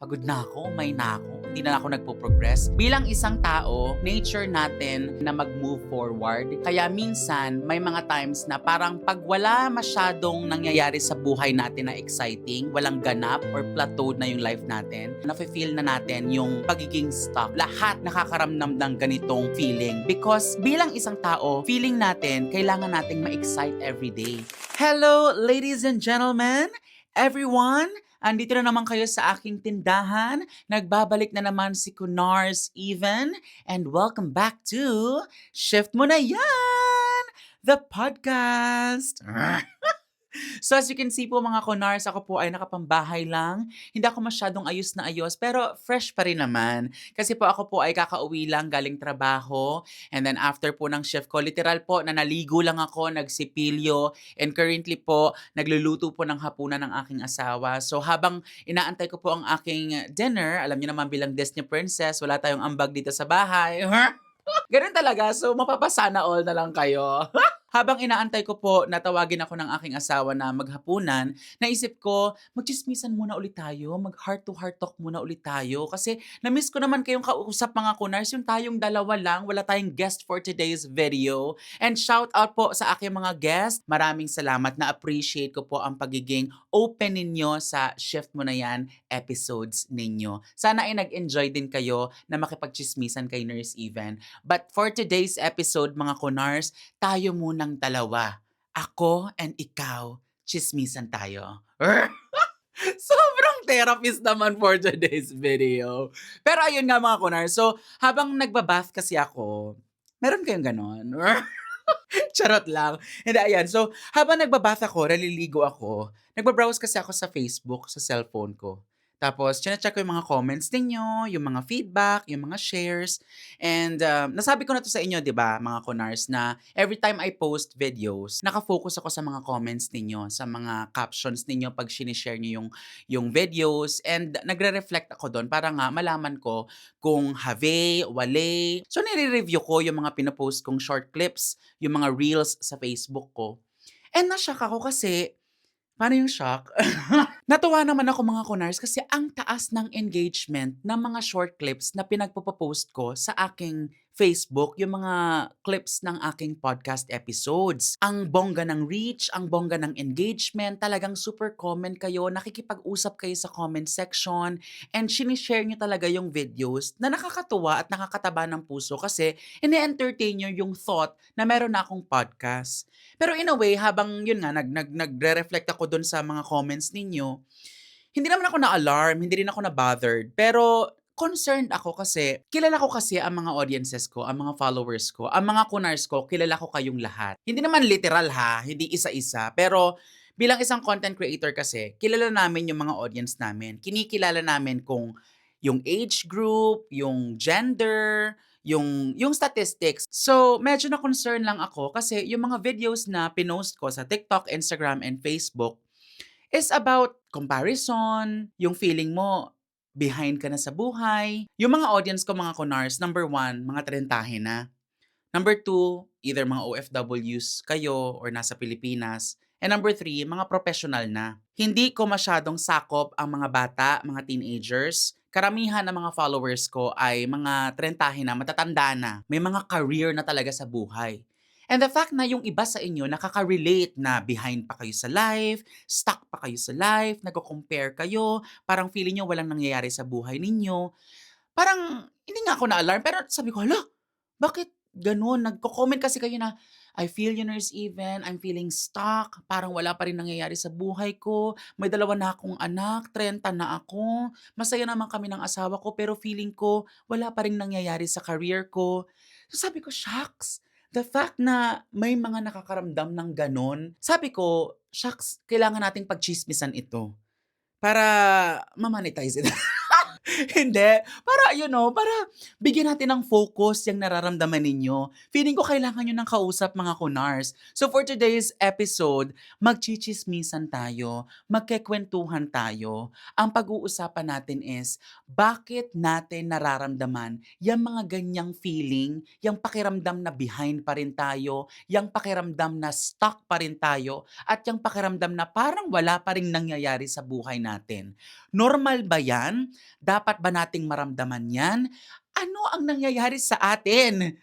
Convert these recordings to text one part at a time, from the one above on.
pagod na ako, may na ako, hindi na ako nagpo-progress. Bilang isang tao, nature natin na mag-move forward. Kaya minsan, may mga times na parang pag wala masyadong nangyayari sa buhay natin na exciting, walang ganap or plateaued na yung life natin, nafe-feel na natin yung pagiging stuck. Lahat nakakaramdam ng ganitong feeling. Because bilang isang tao, feeling natin, kailangan nating ma-excite every day. Hello, ladies and gentlemen! Everyone, andito na naman kayo sa aking tindahan. Nagbabalik na naman si Kunars Even. And welcome back to Shift Mo Na Yan! The podcast! So as you can see po mga Kunars, ako po ay nakapambahay lang. Hindi ako masyadong ayos na ayos, pero fresh pa rin naman. Kasi po ako po ay kakauwi lang galing trabaho. And then after po ng shift ko, literal po na naligo lang ako, nagsipilyo. And currently po, nagluluto po ng hapunan ng aking asawa. So habang inaantay ko po ang aking dinner, alam niyo naman bilang Disney princess, wala tayong ambag dito sa bahay. Ganun talaga. So, mapapasana all na lang kayo. Habang inaantay ko po na tawagin ako ng aking asawa na maghapunan, naisip ko, magchismisan muna ulit tayo, mag-heart to heart talk muna ulit tayo. Kasi na-miss ko naman kayong kausap mga kunars, yung tayong dalawa lang, wala tayong guest for today's video. And shout out po sa aking mga guest. Maraming salamat, na-appreciate ko po ang pagiging open ninyo sa Shift Mo Na Yan episodes ninyo. Sana ay nag-enjoy din kayo na makipagchismisan kay Nurse Even. But for today's episode mga kunars, tayo munang dalawa. Ako and ikaw, chismisan tayo. Sobrang therapist naman for today's video. Pero ayun nga mga kunar, so habang nagbabath kasi ako, meron kayong ganon? Charot lang. Hindi, ayan. So, habang nagbabath ako, naliligo ako, nagbabrowse kasi ako sa Facebook, sa cellphone ko. Tapos, chine-check ko yung mga comments ninyo, yung mga feedback, yung mga shares. And nasabi ko na to sa inyo, di ba, mga kunars, na every time I post videos, nakafocus ako sa mga comments ninyo, sa mga captions ninyo pag sinishare nyo yung videos. And nagre-reflect ako doon para nga malaman ko kung have, wale. So, nire-review ko yung mga pinopost kong short clips, yung mga reels sa Facebook ko. And na-shock ako kasi, paano yung shock? Natuwa naman ako mga kunars kasi ang taas ng engagement ng mga short clips na pinagpo-post ko sa aking Facebook, yung mga clips ng aking podcast episodes. Ang bongga ng reach, ang bongga ng engagement, talagang super comment kayo, nakikipag-usap kayo sa comment section, and sinishare nyo talaga yung videos na nakakatuwa at nakakataba ng puso kasi ini-entertain nyo yung thought na meron na akong podcast. Pero in a way, habang yun nga, nagre-reflect ako dun sa mga comments ninyo, hindi naman ako na-alarm, hindi rin ako na-bothered. Pero concerned ako kasi kilala ko kasi ang mga audiences ko, ang mga followers ko, ang mga kunars ko, kilala ko kayong lahat. Hindi naman literal ha, hindi isa-isa. Pero bilang isang content creator kasi, kilala namin yung mga audience namin. Kinikilala namin kung yung age group, yung gender, yung statistics. So, medyo na-concern lang ako kasi yung mga videos na pinost ko sa TikTok, Instagram, and Facebook is about comparison, yung feeling mo behind ka na sa buhay. Yung mga audience ko, mga kunars, number one, mga trentahe na. Number two, either mga OFWs kayo or nasa Pilipinas. And number three, mga professional na. Hindi ko masyadong sakop ang mga bata, mga teenagers. Karamihan ng mga followers ko ay mga trentahe na, matatanda na. May mga career na talaga sa buhay. And the fact na yung iba sa inyo nakaka-relate na behind pa kayo sa life, stuck pa kayo sa life, nagko-compare kayo, parang feeling nyo walang nangyayari sa buhay ninyo. Parang hindi nga ako na-alarm pero sabi ko, hala, bakit gano'n? Nagko-comment kasi kayo na, I feel you, Nurse Even, I'm feeling stuck, parang wala pa rin nangyayari sa buhay ko, may dalawa na akong anak, 30 na ako, masaya naman kami ng asawa ko, pero feeling ko wala pa rin nangyayari sa career ko. So sabi ko, shucks, the fact na may mga nakakaramdam ng gano'n, sabi ko, shucks, kailangan nating pagchismisan ito para ma-monetize ito. Hindi. Para para bigyan natin ng focus yung nararamdaman ninyo. Feeling ko kailangan niyo ng kausap mga kunars. So for today's episode, magchichismisan tayo, magkekwentuhan tayo. Ang pag-uusapan natin is, bakit natin nararamdaman yung mga ganyang feeling, yung pakiramdam na behind pa rin tayo, yung pakiramdam na stuck pa rin tayo, at yung pakiramdam na parang wala pa ring nangyayari sa buhay natin. Normal ba yan? Dapat ba nating maramdaman 'yan? Ano ang nangyayari sa atin?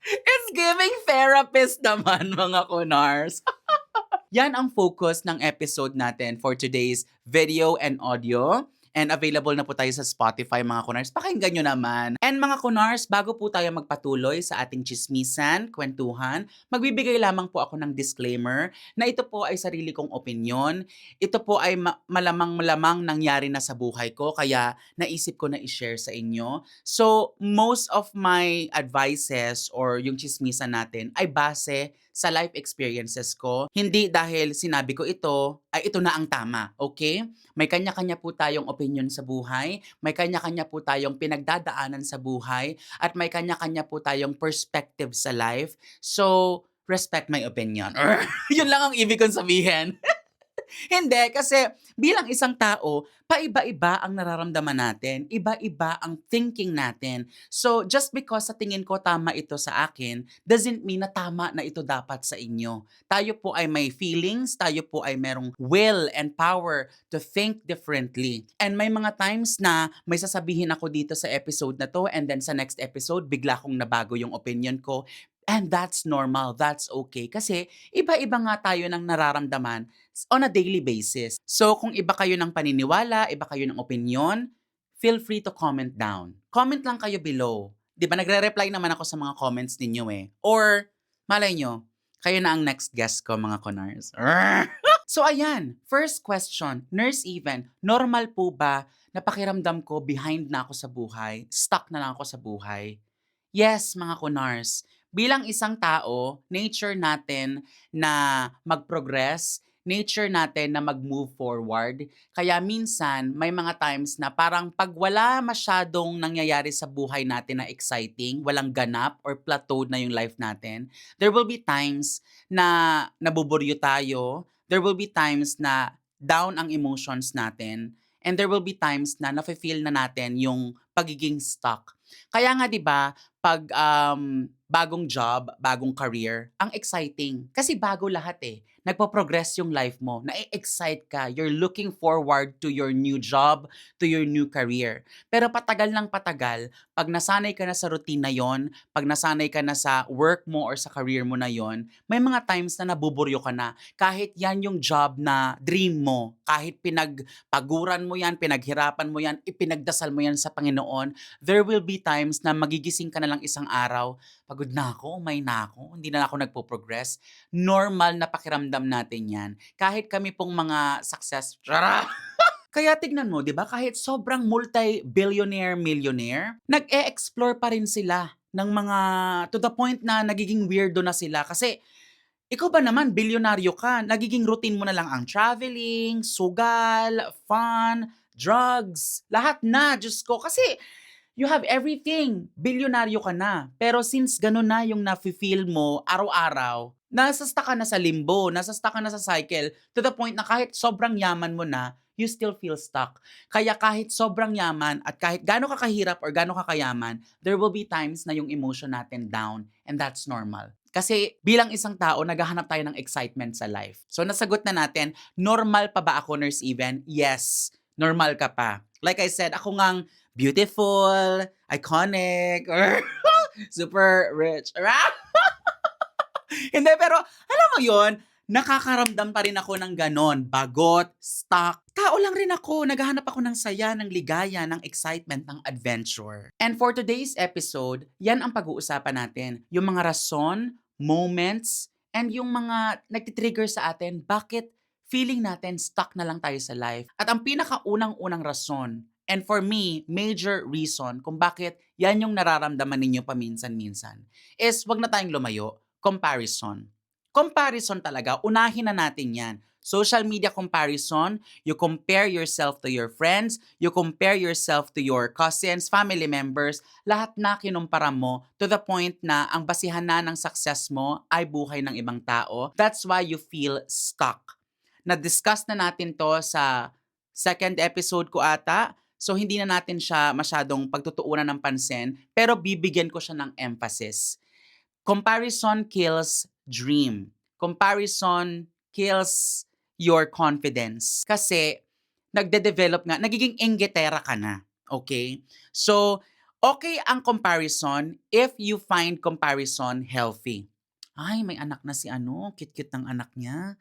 It's giving therapist naman mga kunars. Yan ang focus ng episode natin for today's video and audio. And available na po tayo sa Spotify mga kunars. Pakinggan nyo naman. And mga kunars, bago po tayo magpatuloy sa ating chismisan, kwentuhan, magbibigay lamang po ako ng disclaimer na ito po ay sarili kong opinion. Ito po ay malamang-malamang nangyari na sa buhay ko, kaya naisip ko na i-share sa inyo. So, most of my advices or yung chismisan natin ay base sa life experiences ko. Hindi dahil sinabi ko ito, ay ito na ang tama, okay? May kanya-kanya po tayong opinion sa buhay, may kanya-kanya po tayong pinagdadaanan sa buhay, at may kanya-kanya po tayong perspective sa life. So, respect my opinion. Yun lang ang ibig kong sabihin. Hindi, kasi bilang isang tao, paiba-iba ang nararamdaman natin, iba-iba ang thinking natin. So, just because sa tingin ko tama ito sa akin, doesn't mean na tama na ito dapat sa inyo. Tayo po ay may feelings, tayo po ay merong will and power to think differently. And may mga times na may sasabihin ako dito sa episode na to, and then sa next episode, bigla kong nabago yung opinion ko. And that's normal, that's okay. Kasi iba-iba nga tayo ng nararamdaman on a daily basis. So kung iba kayo ng paniniwala, iba kayo ng opinion, feel free to comment down. Comment lang kayo below. 'Di ba nagre-reply naman ako sa mga comments ninyo eh. Or malay nyo, kayo na ang next guest ko mga konars. So ayan, first question, Nurse Even, normal po ba na pakiramdam ko behind na ako sa buhay, stuck na lang ako sa buhay? Yes, mga kunars. Bilang isang tao, nature natin na mag-progress, nature natin na mag-move forward. Kaya minsan, may mga times na parang pag wala masyadong nangyayari sa buhay natin na exciting, walang ganap or plateaued na yung life natin, there will be times na nabuburyo tayo, there will be times na down ang emotions natin, and there will be times na nafe-feel na natin yung pagiging stuck. Kaya nga 'di ba, pag bagong job, bagong career, ang exciting. Kasi bago lahat eh. Nagpo-progress yung life mo. Na-excite ka. You're looking forward to your new job, to your new career. Pero patagal ng patagal, pag nasanay ka na sa routine na yon, pag nasanay ka na sa work mo or sa career mo na yon, may mga times na nabuburyo ka na. Kahit yan yung job na dream mo, kahit pinagpaguran mo yan, pinaghirapan mo yan, ipinagdasal mo yan sa Panginoon, there will be times na magigising ka na lang isang araw, pagod na ako, umay na ako, hindi na ako nagpo-progress. Normal na pakiramdam natin yan. Kahit kami pong mga success, kaya tignan mo, 'di ba, kahit sobrang multi-billionaire, millionaire, nag-e-explore pa rin sila ng mga to the point na nagiging weirdo na sila kasi ikaw ba naman bilyonaryo ka, nagiging routine mo na lang ang traveling, sugal, fun, drugs, lahat na, Diyos ko. Kasi you have everything, bilyonaryo ka na. Pero since gano'n na yung nafe-feel mo araw-araw, nasa-stuck ka na sa limbo, nasa-stuck ka na sa cycle, to the point na kahit sobrang yaman mo na, you still feel stuck. Kaya kahit sobrang yaman at kahit gaano ka kahirap or gaano ka kayaman, there will be times na yung emotion natin down, and that's normal. Kasi bilang isang tao, naghahanap tayo ng excitement sa life. So nasagot na natin, normal pa ba ako, Nurse Even? Yes, normal ka pa. Like I said, ako ngang beautiful, iconic, or super rich. Hindi, pero alam mo yon, nakakaramdam pa rin ako ng ganon. Bagot, stuck. Tao lang rin ako. Naghahanap ako ng saya, ng ligaya, ng excitement, ng adventure. And for today's episode, yan ang pag-uusapan natin. Yung mga rason, moments, and yung mga nagtitrigger sa atin, bakit feeling natin stuck na lang tayo sa life. At ang pinakaunang-unang rason, and for me, major reason kung bakit yan yung nararamdaman ninyo paminsan-minsan, is wag na tayong lumayo, comparison. Comparison talaga, unahin na natin yan. Social media comparison, you compare yourself to your friends, you compare yourself to your cousins, family members, lahat na kinumpara mo to the point na ang basihan na ng success mo ay buhay ng ibang tao. That's why you feel stuck. Na-discuss na natin to sa second episode ko ata. So hindi na natin siya masyadong pagtutuunan ng pansin, pero bibigyan ko siya ng emphasis. Comparison kills dream. Comparison kills your confidence. Kasi nagde-develop nga, nagiging inggitera ka na. Okay? So, okay ang comparison if you find comparison healthy. Ay, may anak na si ano, cute-cute ng anak niya.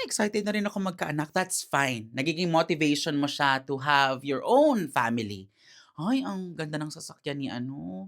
Excited na rin ako magkaanak. That's fine. Nagiging motivation mo siya to have your own family. Ay, ang ganda ng sasakyan ni ano.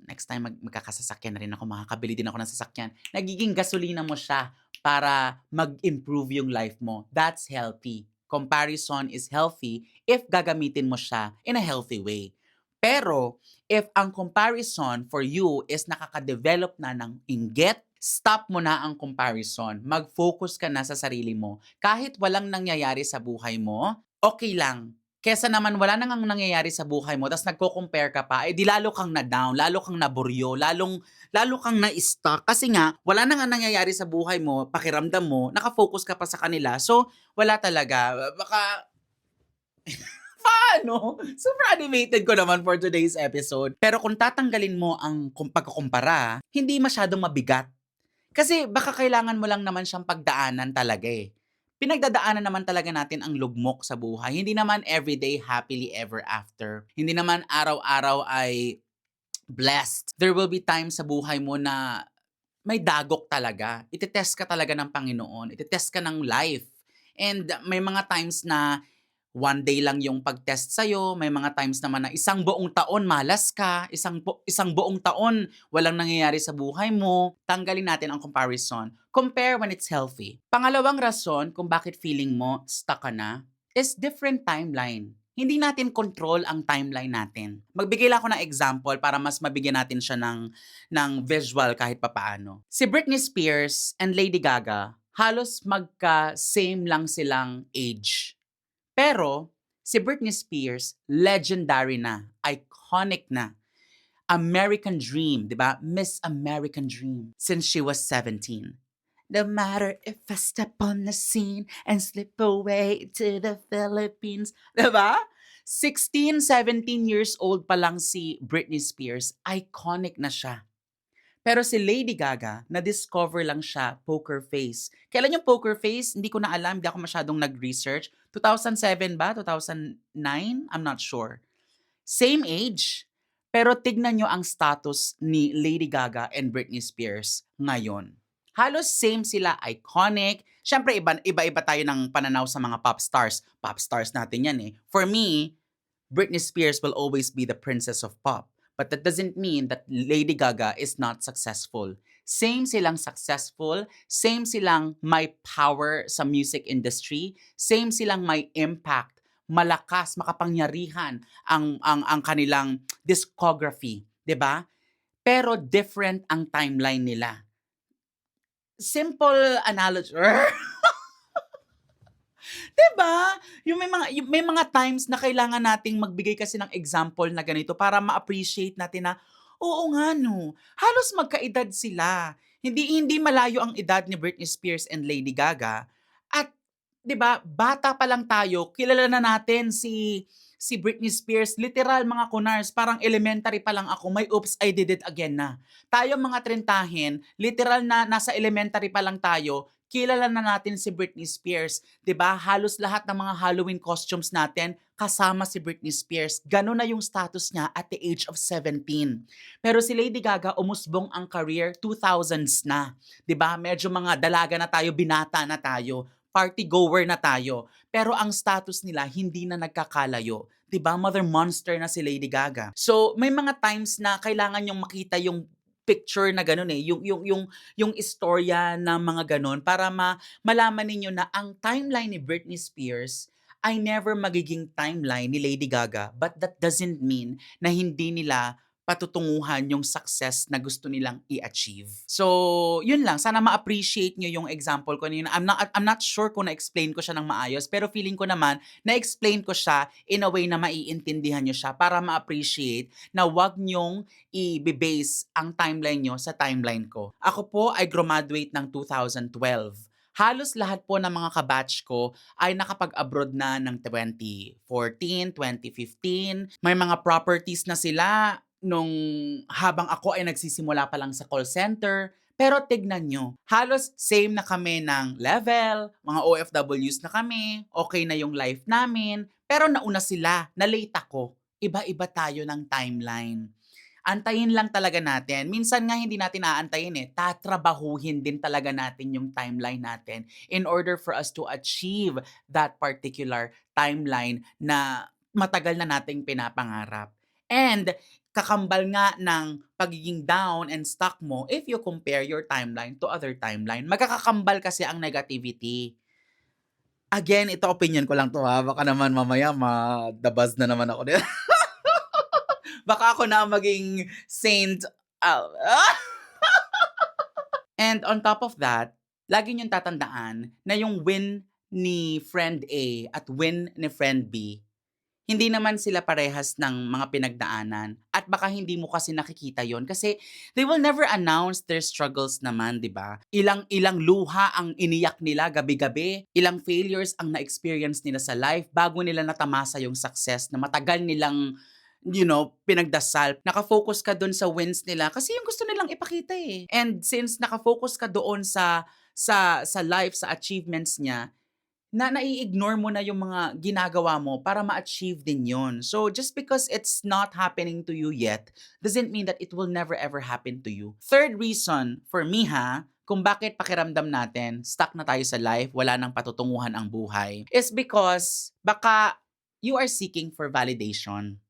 Next time magkakasasakyan na rin ako, makakabili din ako ng sasakyan. Nagiging gasolina mo siya para mag-improve yung life mo. That's healthy. Comparison is healthy if gagamitin mo siya in a healthy way. Pero, if ang comparison for you is nakaka-develop na ng inggit, stop mo na ang comparison. Mag-focus ka na sa sarili mo. Kahit walang nangyayari sa buhay mo, okay lang. Kesa naman wala nang nangyayari sa buhay mo, tapos nagko-compare ka pa, di lalo kang na-down, lalo kang naburyo, lalo kang na-stuck. Kasi nga, wala nang nangyayari sa buhay mo, pakiramdam mo, nakafocus ka pa sa kanila. So, wala talaga. Baka, paano? Super animated ko naman for today's episode. Pero kung tatanggalin mo ang pagkukumpara, hindi masyadong mabigat. Kasi baka kailangan mo lang naman siyang pagdaanan talaga eh. Pinagdadaanan naman talaga natin ang lugmok sa buhay. Hindi naman everyday happily ever after. Hindi naman araw-araw ay blessed. There will be times sa buhay mo na may dagok talaga. Itetest ka talaga ng Panginoon. Itetest ka ng life. And may mga times na one day lang yung pag-test sa'yo. May mga times naman na isang buong taon malas ka. Isang buong taon walang nangyayari sa buhay mo. Tanggalin natin ang comparison. Compare when it's healthy. Pangalawang rason kung bakit feeling mo stuck ka na is different timeline. Hindi natin control ang timeline natin. Magbigay lang ako ng example para mas mabigyan natin siya ng visual kahit papaano. Si Britney Spears and Lady Gaga, halos magka-same lang silang age. Pero, si Britney Spears, legendary na, iconic na. American Dream, di ba? Miss American Dream. Since she was 17. No matter if I step on the scene and slip away to the Philippines. Di ba? 16, 17 years old pa lang si Britney Spears, iconic na siya. Pero si Lady Gaga, na-discover lang siya, poker face. Kailan yung poker face? Hindi ko na alam, hindi ako masyadong nag-research. 2007 ba? 2009? I'm not sure. Same age. Pero tignan nyo ang status ni Lady Gaga and Britney Spears ngayon. Halos same sila, iconic. Siyempre, iba-iba tayo ng pananaw sa mga pop stars. Pop stars natin yan eh. For me, Britney Spears will always be the princess of pop. But that doesn't mean that Lady Gaga is not successful. Same silang successful, same silang may power sa music industry, same silang may impact, malakas, makapangyarihan ang kanilang discography, 'di ba? Pero different ang timeline nila. Simple analogy. Diba? May mga times na kailangan nating magbigay kasi ng example na ganito para ma-appreciate natin na, oo nga no, halos magkaedad sila. Hindi malayo ang edad ni Britney Spears and Lady Gaga. At 'di ba, bata pa lang tayo, kilala na natin si Britney Spears, literal mga kunars, parang elementary pa lang ako, may oops, I did it again na. Tayo mga trentahin, literal na nasa elementary pa lang tayo, kilala na natin si Britney Spears. 'Di ba? Halos lahat ng mga Halloween costumes natin kasama si Britney Spears. Ganun na yung status niya at the age of 17. Pero si Lady Gaga, umusbong ang career 2000s na. 'Di ba? Medyo mga dalaga na tayo, binata na tayo, party goer na tayo. Pero ang status nila hindi na nagkakalayo. 'Di ba? Mother monster na si Lady Gaga. So, may mga times na kailangan yung makita yung picture na gano'n eh, yung istorya ng mga gano'n para malaman ninyo na ang timeline ni Britney Spears ay never magiging timeline ni Lady Gaga, but that doesn't mean na hindi nila patutunguhan yung success na gusto nilang i-achieve. So, yun lang. Sana ma-appreciate nyo yung example ko kanina. I'm not sure kung na-explain ko siya ng maayos, pero feeling ko naman, na-explain ko siya in a way na maiintindihan nyo siya para ma-appreciate na wag nyong i-base ang timeline nyo sa timeline ko. Ako po ay graduate ng 2012. Halos lahat po ng mga kabatch ko ay nakapag-abroad na ng 2014, 2015. May mga properties na sila nung habang ako ay nagsisimula pa lang sa call center. Pero tignan nyo, halos same na kami ng level, mga OFWs na kami, okay na yung life namin, pero nauna sila, na-late ako. Iba-iba tayo ng timeline. Antayin lang talaga natin. Minsan nga hindi natin aantayin tatrabahuhin din talaga natin yung timeline natin in order for us to achieve that particular timeline na matagal na nating pinapangarap. And kakambal nga ng pagiging down and stuck mo if you compare your timeline to other timeline. Magkakakambal kasi ang negativity. Again, ito opinion ko lang to ha. Baka naman mamaya madabaz na naman ako. Baka ako na maging saint. And on top of that, lagi niyong tatandaan na yung win ni friend A at win ni friend B, hindi naman sila parehas ng mga pinagdaanan. At baka hindi mo kasi nakikita yon kasi they will never announce their struggles naman, di ba? Ilang luha ang iniyak nila gabi-gabi. Ilang failures ang na-experience nila sa life bago nila natamasa yung success na matagal nilang pinagdasal. Nakafocus ka doon sa wins nila kasi yung gusto nilang ipakita eh. And since nakafocus ka doon sa life, sa achievements niya, na nai-ignore mo na yung mga ginagawa mo para ma-achieve din yon. So, just because it's not happening to you yet, doesn't mean that it will never ever happen to you. Third reason, for me kung bakit pakiramdam natin, stuck na tayo sa life, wala nang patutunguhan ang buhay, is because baka you are seeking for validation.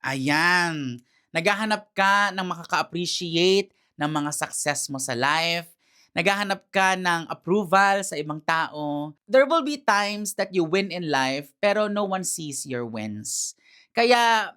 Ayan. Naghahanap ka ng makaka-appreciate ng mga success mo sa life. Naghahanap ka ng approval sa ibang tao. There will be times that you win in life pero no one sees your wins. Kaya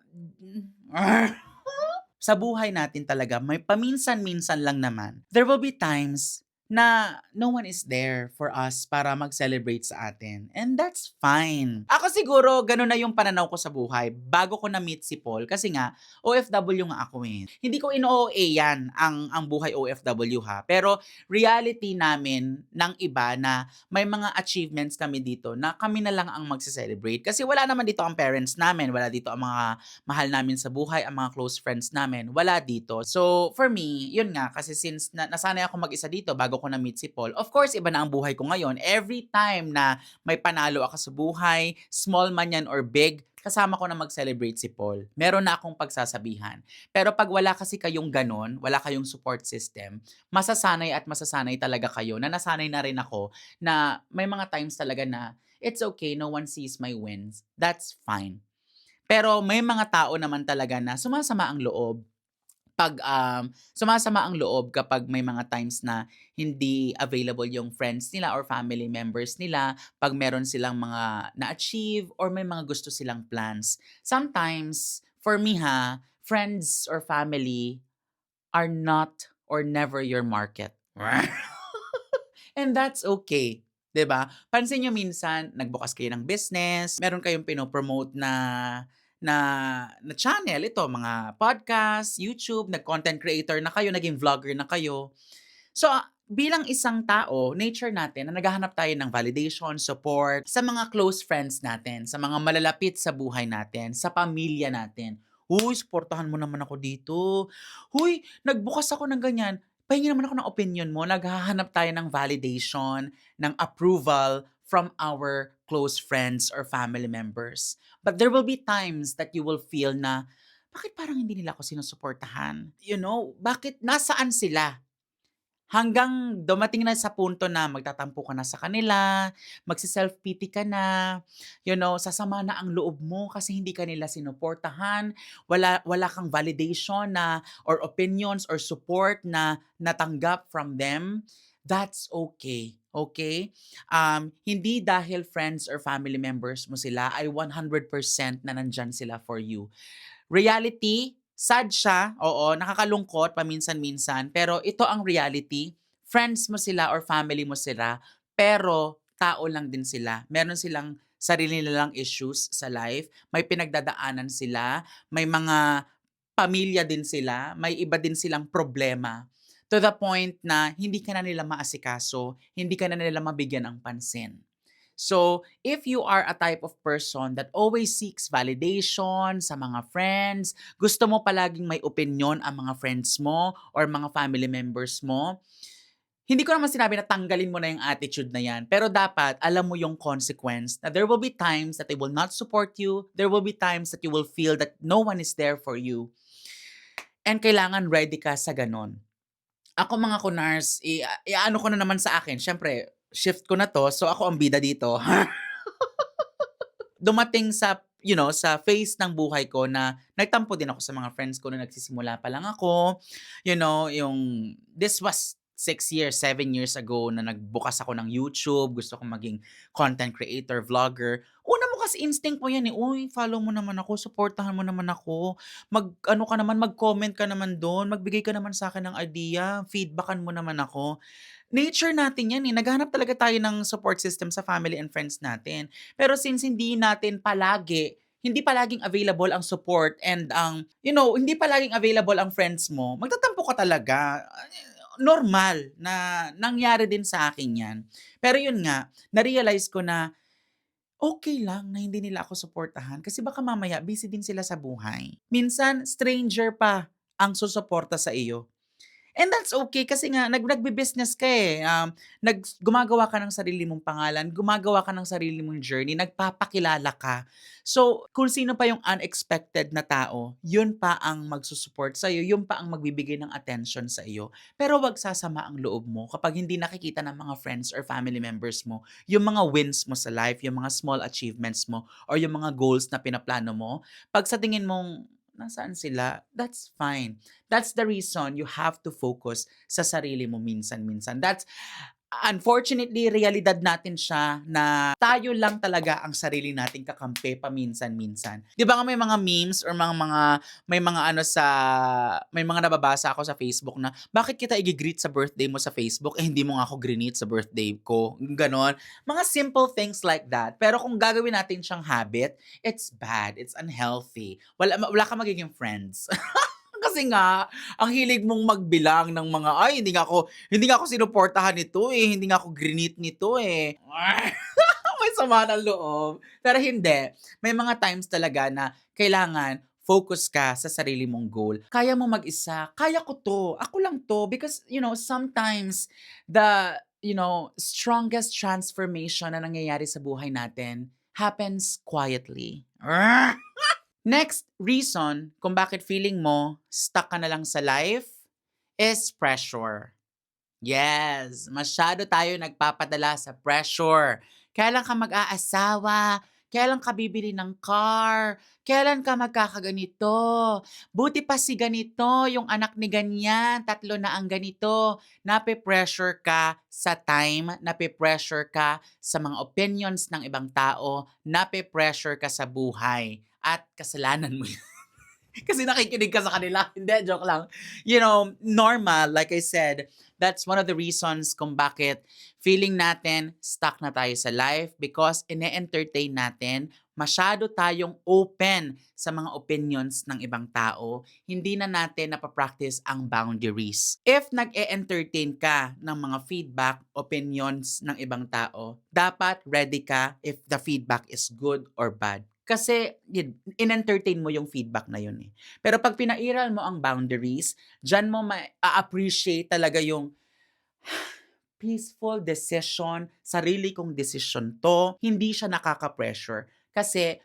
sa buhay natin talaga, may paminsan-minsan lang naman. There will be times na no one is there for us para mag-celebrate sa atin. And that's fine. Ako siguro, ganun na yung pananaw ko sa buhay bago ko na-meet si Paul. Kasi nga, OFW nga ako eh. Hindi ko in-OA yan, ang buhay OFW Pero reality namin ng iba na may mga achievements kami dito na kami na lang ang mag-celebrate. Kasi wala naman dito ang parents namin, wala dito ang mga mahal namin sa buhay, ang mga close friends namin, wala dito. So, for me, yun nga, kasi since nasanay ako mag-isa dito bago ko na-meet si Paul, of course, iba na ang buhay ko ngayon. Every time na may panalo ako sa buhay, small man yan or big, kasama ko na mag-celebrate si Paul. Meron na akong pagsasabihan. Pero pag wala kasi kayong ganon, wala kayong support system, masasanay at masasanay talaga kayo na nasanay na rin ako na may mga times talaga na it's okay, no one sees my wins. That's fine. Pero may mga tao naman talaga na sumasama ang loob kapag may mga times na hindi available yung friends nila or family members nila, pag meron silang mga na-achieve or may mga gusto silang plans. Sometimes, for me friends or family are not or never your market. And that's okay. 'Di ba? Pansin nyo minsan, nagbukas kayo ng business, meron kayong pinopromote na channel, ito, mga podcast, YouTube, nag-content creator na kayo, naging vlogger na kayo. So, bilang isang tao, nature natin na naghahanap tayo ng validation, support sa mga close friends natin, sa mga malalapit sa buhay natin, sa pamilya natin. Uy, supportahan mo naman ako dito. Huy, nagbukas ako ng ganyan. Pahingi naman ako ng opinion mo. Naghahanap tayo ng validation, ng approval from our close friends or family members. But there will be times that you will feel na, bakit parang hindi nila ako sinusuportahan? Bakit nasaan sila? Hanggang dumating na sa punto na magtatampo ka na sa kanila, magsi-self-pity ka na, sasama na ang loob mo kasi hindi ka nila sinuportahan, wala kang validation or opinions or support na natanggap from them. That's okay. Okay? Hindi dahil friends or family members mo sila ay 100% na nandyan sila for you. Reality, Sad siya, oo, nakakalungkot paminsan-minsan, pero ito ang reality. Friends mo sila or family mo sila, pero tao lang din sila. Meron silang sarili nilang issues sa life, may pinagdadaanan sila, may mga pamilya din sila, may iba din silang problema. To the point na hindi ka na nila maasikaso, hindi ka na nila mabigyan ng pansin. So, if you are a type of person that always seeks validation sa mga friends, gusto mo palaging may opinion ang mga friends mo or mga family members mo, hindi ko naman sinabi na tanggalin mo na yung attitude na yan. Pero dapat alam mo yung consequence na there will be times that they will not support you. There will be times that you will feel that no one is there for you. And kailangan ready ka sa ganon. Ako mga kunars, i-ano ko na naman sa akin. Siyempre, shift ko na to. So ako ang bida dito. Dumating sa, sa phase ng buhay ko na nagtampo din ako sa mga friends ko na nagsisimula pa lang ako. This was 6 years, 7 years ago na nagbukas ako ng YouTube. Gusto kong maging content creator, vlogger. Una mo kasi instinct mo yan eh. Uy, follow mo naman ako, supportahan mo naman ako. Mag-comment ka naman doon. Magbigay ka naman sa akin ng idea. Feedbackan mo naman ako. Nature natin yan eh. Naghahanap talaga tayo ng support system sa family and friends natin. Pero since hindi palaging available ang support and hindi palaging available ang friends mo, magtatampo ka talaga. Normal na nangyari din sa akin yan. Pero yun nga, na-realize ko na okay lang na hindi nila ako suportahan kasi baka mamaya busy din sila sa buhay. Minsan, stranger pa ang susuporta sa iyo. And that's okay kasi nga nagbe-business ka eh. Gumagawa ka ng sarili mong pangalan, gumagawa ka ng sarili mong journey, nagpapakilala ka. So, kung sino pa yung unexpected na tao, yun pa ang magsusupport sa iyo, yun pa ang magbibigay ng attention sa iyo. Pero wag sasama ang loob mo kapag hindi nakikita ng mga friends or family members mo yung mga wins mo sa life, yung mga small achievements mo, or yung mga goals na pinaplano mo. Pag sa tingin mong nasaan sila, that's fine. That's the reason you have to focus sa sarili mo minsan-minsan. That's unfortunately, realidad natin siya na tayo lang talaga ang sarili nating kakampi paminsan-minsan. 'Di ba nga may mga memes or may mga nababasa ako sa Facebook na bakit kita i-greet sa birthday mo sa Facebook hindi mo nga ako greet sa birthday ko. Ganon. Mga simple things like that. Pero kung gagawin natin siyang habit, it's bad. It's unhealthy. Wala ka magiging friends. Kasi nga, ang hilig mong magbilang ng mga, ay, hindi nga ako sinuportahan nito eh, hindi nga ako grinit nito eh. May sama ng loob. Pero hindi. May mga times talaga na kailangan focus ka sa sarili mong goal. Kaya mo mag-isa. Kaya ko to. Ako lang to. Because, sometimes strongest transformation na nangyayari sa buhay natin happens quietly. Next reason kung bakit feeling mo stuck ka na lang sa life is pressure. Yes, masyado tayo nagpapadala sa pressure. Kailan ka mag-aasawa? Kailan ka bibili ng car? Kailan ka magkakaganito? Buti pa si ganito, yung anak ni ganyan, 3 na ang ganito. Nape-pressure ka sa time, nape-pressure ka sa mga opinions ng ibang tao, nape-pressure ka sa buhay. At kasalanan mo yun. Kasi nakikinig ka sa kanila. Hindi, joke lang. Normal, like I said, that's one of the reasons kung bakit feeling natin stuck na tayo sa life because ine-entertain natin, masyado tayong open sa mga opinions ng ibang tao, hindi na natin napapractice ang boundaries. If nag-e-entertain ka ng mga feedback, opinions ng ibang tao, dapat ready ka if the feedback is good or bad. Kasi in-entertain mo yung feedback na yun eh. Pero pag pinairal mo ang boundaries, dyan mo ma-appreciate talaga yung peaceful decision, sarili kong decision to, hindi siya nakaka-pressure. Kasi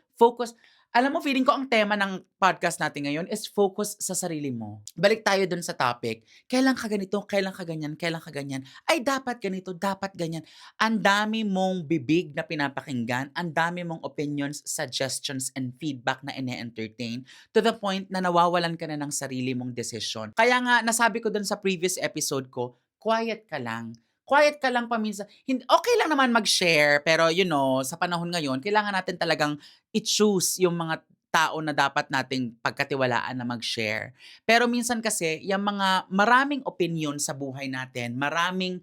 alam mo, feeling ko ang tema ng podcast natin ngayon is focus sa sarili mo. Balik tayo dun sa topic. Kailan ka ganito, kailan ka ganyan, kailan ka ganyan. Ay, dapat ganito, dapat ganyan. Ang dami mong bibig na pinapakinggan, ang dami mong opinions, suggestions, and feedback na ine-entertain to the point na nawawalan ka na ng sarili mong decision. Kaya nga, nasabi ko dun sa previous episode ko, quiet ka lang. Quiet ka lang paminsan. Okay lang naman mag-share, pero sa panahon ngayon, kailangan natin talagang i-choose yung mga tao na dapat nating pagkatiwalaan na mag-share. Pero minsan kasi, yung mga maraming opinion sa buhay natin, maraming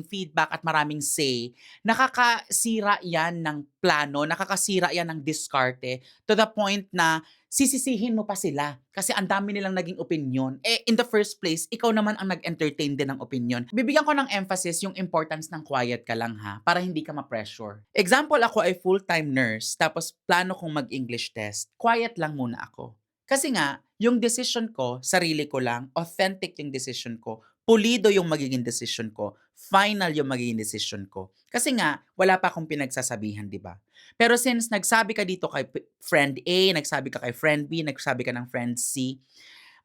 feedback at maraming say, nakakasira yan ng plano, nakakasira yan ng diskarte, to the point na sisisihin mo pa sila kasi ang dami nilang naging opinion. Eh, in the first place, ikaw naman ang nag-entertain din ng opinion. Bibigyan ko ng emphasis yung importance ng quiet ka lang ha, para hindi ka ma-pressure. Example, ako ay full-time nurse, tapos plano kong mag-English test. Quiet lang muna ako. Kasi nga, yung decision ko, sarili ko lang, authentic yung decision ko, pulido yung magiging decision ko, final yung magiging decision ko. Kasi nga, wala pa akong pinagsasabihan, di ba? Pero since nagsabi ka dito kay friend A, nagsabi ka kay friend B, nagsabi ka ng friend C,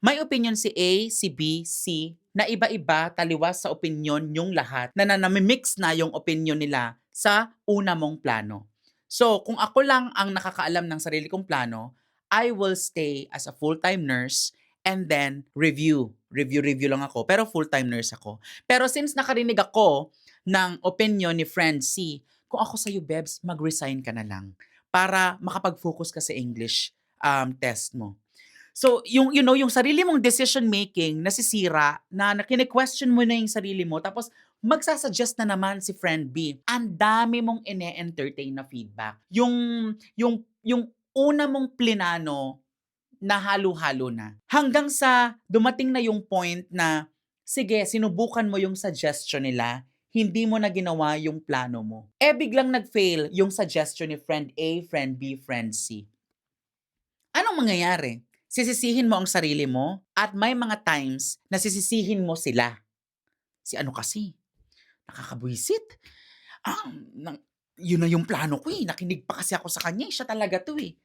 may opinion si A, si B, C, na iba-iba, taliwas sa opinion yung lahat, na namimix na yung opinion nila sa una mong plano. So, kung ako lang ang nakakaalam ng sarili kong plano, I will stay as a full-time nurse and then review. Review lang ako, pero full-time nurse ako. Pero since nakarinig ako ng opinion ni friend C, kung ako sa'yo, Bebs, mag-resign ka na lang para makapag-focus ka sa English test mo. So, yung sarili mong decision making nasisira, na kine-question mo na yung sarili mo, tapos magsasuggest na naman si friend B. Ang dami mong ine-entertain na feedback. Yung una mong plinano na halo-halo na. Hanggang sa dumating na yung point na, sige, sinubukan mo yung suggestion nila, hindi mo na ginawa yung plano mo. Eh, biglang nag-fail yung suggestion ni friend A, friend B, friend C. Anong mangyayari? Sisisihin mo ang sarili mo at may mga times na sisisihin mo sila. Si ano kasi, nakakabwisit. Yun na yung plano ko eh. Nakinig pa kasi ako sa kanya. Siya talaga to eh.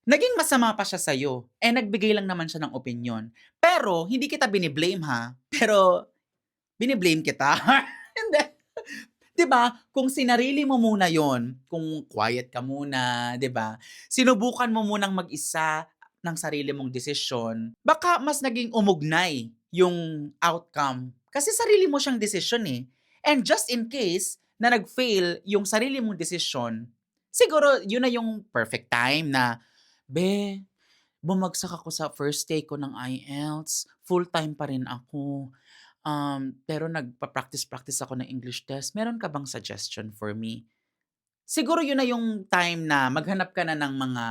Naging masama pa siya sa'yo. Eh, nagbigay lang naman siya ng opinion. Pero, hindi kita biniblame ha. Pero, biniblame kita. Hindi. 'Di ba? Kung sinarili mo muna 'yon, kung quiet ka muna, 'di ba? Sinubukan mo munang mag-isa ng sarili mong desisyon, baka mas naging umugnay yung outcome. Kasi sarili mo siyang desisyon eh. And just in case na nag-fail yung sarili mong desisyon, siguro yun na yung perfect time na, "Be, bumagsak ako sa first take ko ng IELTS, full-time pa rin ako. Pero nagpa-practice-practice ako ng English test. Meron ka bang suggestion for me?" Siguro yun na yung time na maghanap ka na ng mga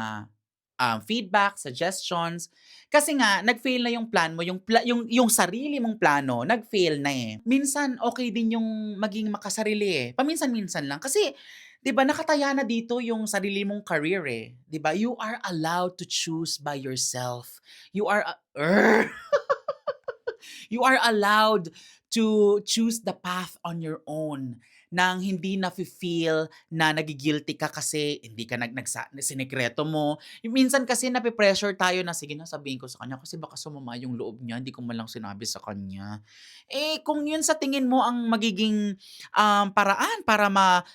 feedback, suggestions. Kasi nga, nag-fail na yung plan mo, yung sarili mong plano, nag-fail na eh. Minsan, okay din yung maging makasarili eh. Paminsan-minsan lang. Kasi, di ba, nakataya na dito yung sarili mong career eh. Di ba? You are allowed to choose by yourself. You are, you are allowed to choose the path on your own nang hindi na-feel na nagigilty ka kasi hindi ka sinekreto mo. Minsan kasi nape-pressure tayo na, sige na sabihin ko sa kanya kasi baka sumama yung loob niya, hindi ko man lang sinabi sa kanya. Eh, kung yun sa tingin mo ang magiging paraan para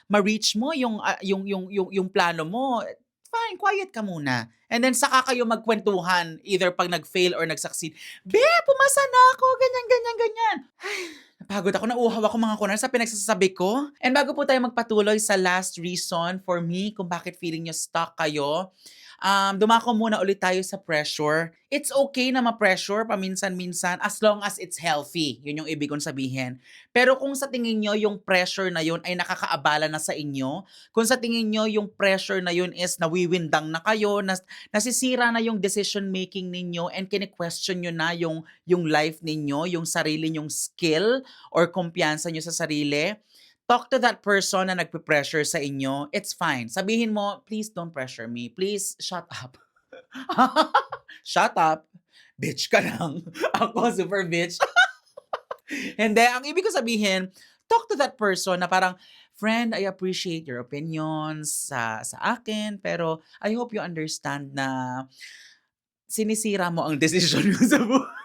ma-reach mo yung plano mo, fine, quiet ka muna. And then saka kayo magkwentuhan either pag nag-fail or nag-succeed. Be, pumasa na ako, ganyan, ganyan, ganyan. Ay, napagod ako, nauuhaw ako mga kunar sa pinagsasabi ko. And bago po tayo magpatuloy sa last reason for me kung bakit feeling nyo stuck kayo, dumako muna ulit tayo sa pressure. It's okay na ma-pressure paminsan-minsan as long as it's healthy. Yun yung ibig kong sabihin. Pero kung sa tingin nyo yung pressure na yun ay nakakaabala na sa inyo, kung sa tingin nyo yung pressure na yun is nawiwindang na kayo, nasisira na yung decision making ninyo and kine-question nyo na yung life ninyo, yung sarili nyong skill or kumpiyansa nyo sa sarili, talk to that person na nagpe-pressure sa inyo. It's fine. Sabihin mo, please don't pressure me. Please, shut up. Shut up. Bitch ka lang. Ako, super bitch. Hindi, ang ibig ko sabihin, talk to that person na parang, friend, I appreciate your opinions sa akin, pero I hope you understand na sinisira mo ang desisyon mo sa buhay.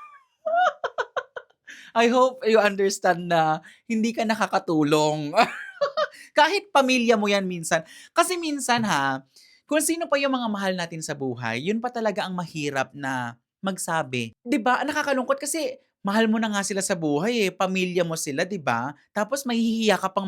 I hope you understand na hindi ka nakakatulong. Kahit pamilya mo yan minsan. Kasi minsan ha, kung sino pa yung mga mahal natin sa buhay, yun pa talaga ang mahirap na magsabi. 'Di ba? Nakakalungkot kasi mahal mo na nga sila sa buhay eh, pamilya mo sila, 'di ba? Tapos mahihiya ka pang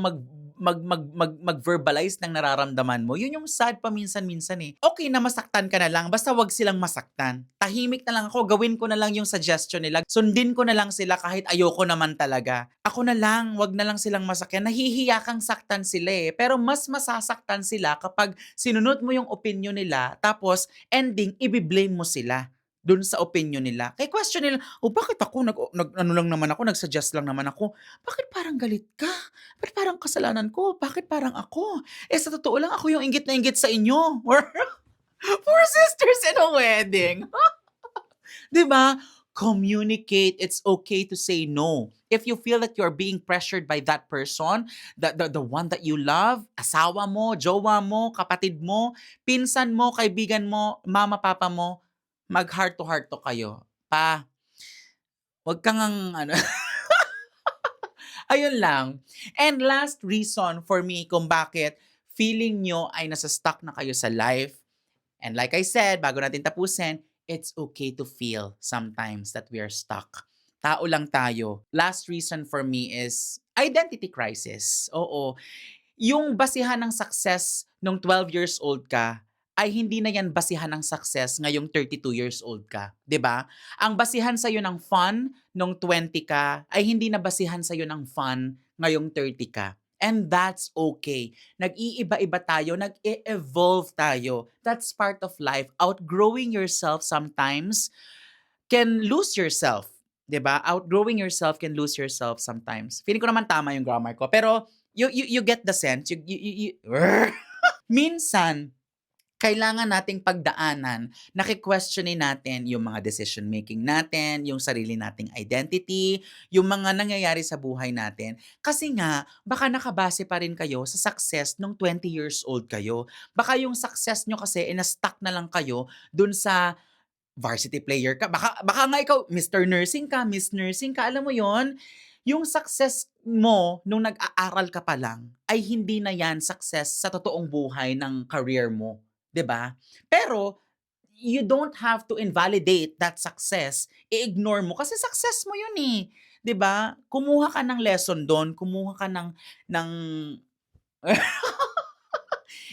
mag-verbalize ng nararamdaman mo. Yun yung sad paminsan-minsan eh. Okay na masaktan ka na lang, basta wag silang masaktan. Tahimik na lang ako, gawin ko na lang yung suggestion nila. Sundin ko na lang sila kahit ayoko naman talaga. Ako na lang, wag na lang silang masakyan. Nahihiya kang saktan sila eh. Pero mas masasaktan sila kapag sinunod mo yung opinion nila, tapos ending, ibiblame mo sila dun sa opinion nila. Kaya question nila, bakit ako? Ano lang naman ako, nagsuggest lang naman ako. Bakit parang galit ka? Bakit parang kasalanan ko? Bakit parang ako? Sa totoo lang, ako yung inggit na inggit sa inyo. Four sisters in a wedding. Diba? Communicate. It's okay to say no. If you feel that you're being pressured by that person, the one that you love, asawa mo, jowa mo, kapatid mo, pinsan mo, kaibigan mo, mama, papa mo, mag-heart to kayo. Wag kang ano. Ayun lang. And last reason for me kung bakit feeling nyo ay nasa stuck na kayo sa life. And like I said, bago natin tapusin, it's okay to feel sometimes that we are stuck. Tao lang tayo. Last reason for me is identity crisis. Oo. Yung basihan ng success nung 12 years old ka, ay hindi na yan basihan ng success ngayong 32 years old ka. 'Di ba? Ang basihan sa'yo ng fun nung 20 ka, ay hindi na basihan sa'yo ng fun ngayong 30 ka. And that's okay. Nag-iiba-iba tayo, nag-evolve tayo. That's part of life. Outgrowing yourself sometimes can lose yourself. 'Di ba? Outgrowing yourself can lose yourself sometimes. Feeling ko naman tama yung grammar ko. Pero you get the sense. Minsan, kailangan nating pagdaanan, naki-questionin natin yung mga decision-making natin, yung sarili nating identity, yung mga nangyayari sa buhay natin. Kasi nga, baka nakabase pa rin kayo sa success nung 20 years old kayo. Baka yung success nyo kasi, na-stuck na lang kayo dun sa varsity player ka. Baka nga ikaw, Mr. Nursing ka, Miss Nursing ka, alam mo yon. Yung success mo nung nag-aaral ka pa lang, ay hindi na yan success sa totoong buhay ng career mo. 'Di ba? Pero you don't have to invalidate that success. I-ignore mo kasi success mo 'yun eh. 'Di ba? Kumuha ka ng lesson doon, kumuha ka ng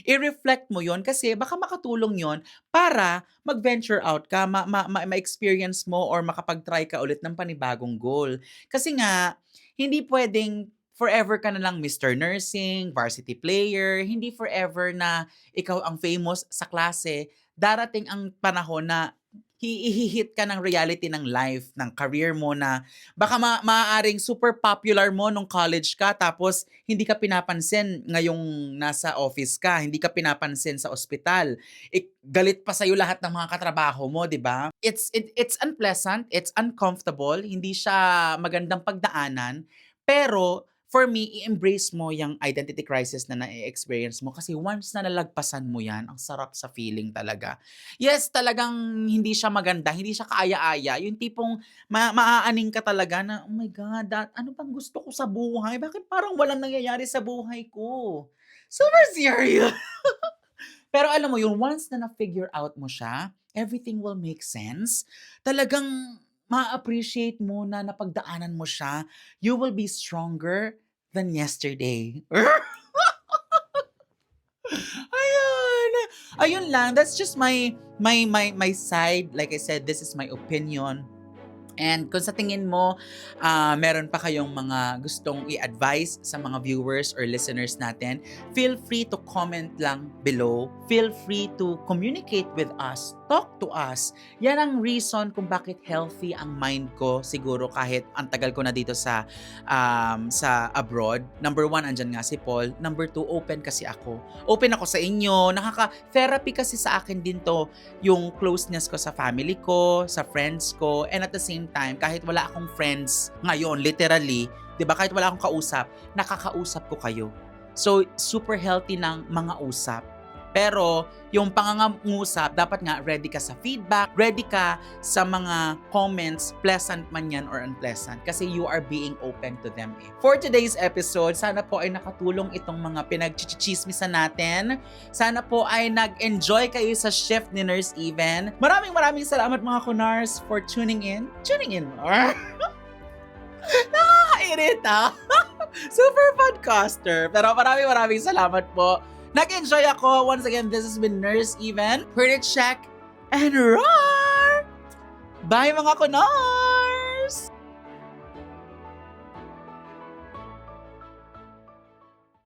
i-reflect mo 'yon kasi baka makatulong 'yon para mag-venture out ka, ma-experience mo or makapag-try ka ulit ng panibagong goal. Kasi nga hindi puwedeng forever ka na lang Mr. Nursing, varsity player, hindi forever na ikaw ang famous sa klase. Darating ang panahon na hihit ka ng reality ng life, ng career mo na baka maaaring super popular mo nung college ka tapos hindi ka pinapansin ngayong nasa office ka, hindi ka pinapansin sa ospital. Galit pa sa'yo lahat ng mga katrabaho mo, di ba? It's unpleasant, it's uncomfortable, hindi siya magandang pagdaanan, pero for me, i-embrace mo yung identity crisis na na-experience mo kasi once na nalagpasan mo yan, ang sarap sa feeling talaga. Yes, talagang hindi siya maganda, hindi siya kaaya-aya. Yung tipong maaaning ka talaga na, oh my God, ano bang gusto ko sa buhay? Bakit parang walang nangyayari sa buhay ko? Super serious! Pero alam mo yun, once na na-figure out mo siya, everything will make sense. Talagang ma-appreciate mo na napagdaanan mo siya. You will be stronger than yesterday. Ayun. Ayun lang. That's just my side. Like I said, this is my opinion. And kung sa tingin mo, meron pa kayong mga gustong i-advise sa mga viewers or listeners natin, feel free to comment lang below. Feel free to communicate with us. Talk to us. Yan ang reason kung bakit healthy ang mind ko siguro kahit ang tagal ko na dito sa abroad. Number 1, andyan nga si Paul. Number 2, open kasi ako. Open ako sa inyo. Nakaka-therapy kasi sa akin din to yung closeness ko sa family ko, sa friends ko, and at the same time, kahit wala akong friends ngayon, literally, 'di ba, kahit wala akong kausap, nakakausap ko kayo. So, super healthy ng mga usap. Pero, yung pangangusap, dapat nga ready ka sa feedback, ready ka sa mga comments, pleasant man yan or unpleasant, kasi you are being open to them. For today's episode, sana po ay nakatulong itong mga pinagchichismisan natin. Sana po ay nag-enjoy kayo sa shift ni Nurse Even. Maraming salamat mga kunars for tuning in. Nakakairita. Super podcaster. Pero maraming salamat po. Nag-enjoy ako. Once again, this has been Nurse Even, Pretty Check, and Roar! Bye mga kunot!